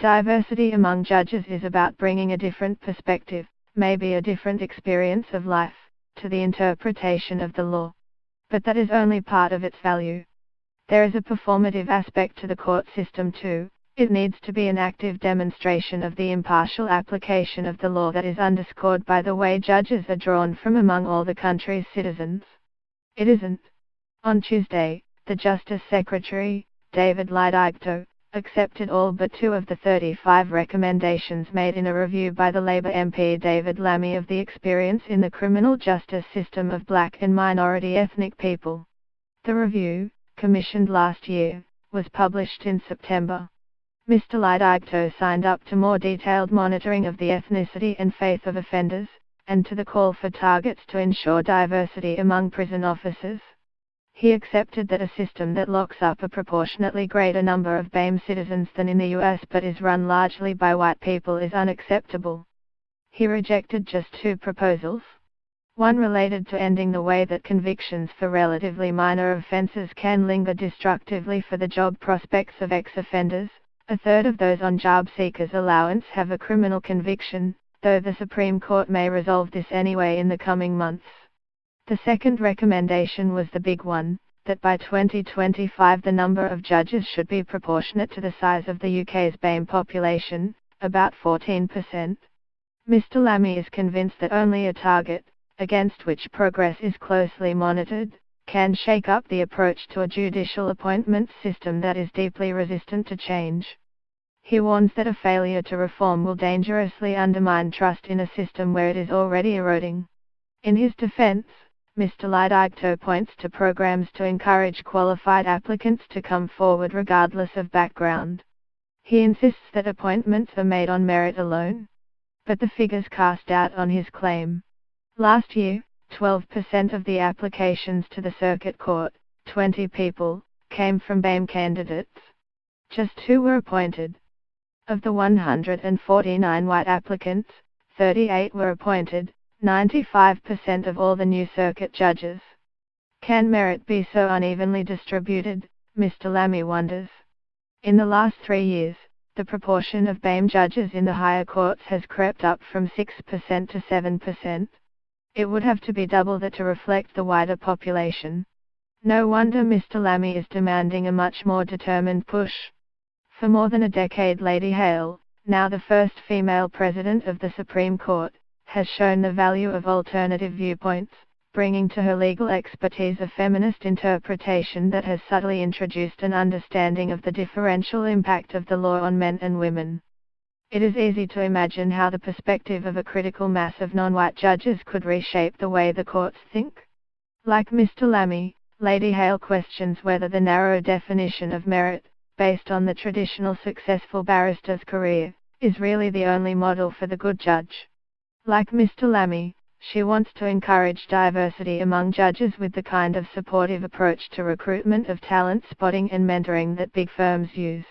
Diversity among judges is about bringing a different perspective, maybe a different experience of life, to the interpretation of the law. But that is only part of its value. There is a performative aspect to the court system too. It needs to be an active demonstration of the impartial application of the law that is underscored by the way judges are drawn from among all the country's citizens. It isn't. On Tuesday, the Justice Secretary, David Lidingto, accepted all but 2 of the 35 recommendations made in a review by the Labour MP David Lammy of the experience in the criminal justice system of black and minority ethnic people. The review, commissioned last year, was published in September. Mr. Lidingto signed up to more detailed monitoring of the ethnicity and faith of offenders, and to the call for targets to ensure diversity among prison officers. He accepted that a system that locks up a proportionately greater number of BAME citizens than in the US but is run largely by white people is unacceptable. He rejected just 2 proposals. One related to ending the way that convictions for relatively minor offenses can linger destructively for the job prospects of ex-offenders. A third of those on job seekers allowance have a criminal conviction, though the Supreme Court may resolve this anyway in the coming months. The second recommendation was the big one, that by 2025 the number of judges should be proportionate to the size of the UK's BAME population, about 14%. Mr. Lammy is convinced that only a target, against which progress is closely monitored, can shake up the approach to a judicial appointments system that is deeply resistant to change. He warns that a failure to reform will dangerously undermine trust in a system where it is already eroding. In his defense, Mr. Lidingto points to programs to encourage qualified applicants to come forward regardless of background. He insists that appointments are made on merit alone. But the figures cast doubt on his claim. Last year, 12% of the applications to the Circuit Court, 20 people, came from BAME candidates. Just 2 were appointed. Of the 149 white applicants, 38 were appointed, 95% of all the new circuit judges. Can merit be so unevenly distributed, Mr. Lammy wonders. In the last 3 years, the proportion of BAME judges in the higher courts has crept up from 6% to 7%. It would have to be double that to reflect the wider population. No wonder Mr. Lammy is demanding a much more determined push. For more than a decade Lady Hale, now the first female president of the Supreme Court, has shown the value of alternative viewpoints, bringing to her legal expertise a feminist interpretation that has subtly introduced an understanding of the differential impact of the law on men and women. It is easy to imagine how the perspective of a critical mass of non-white judges could reshape the way the courts think. Like Mr. Lammy, Lady Hale questions whether the narrow definition of merit, based on the traditional successful barrister's career, is really the only model for the good judge. Like Mr. Lammy, she wants to encourage diversity among judges with the kind of supportive approach to recruitment of talent spotting and mentoring that big firms use.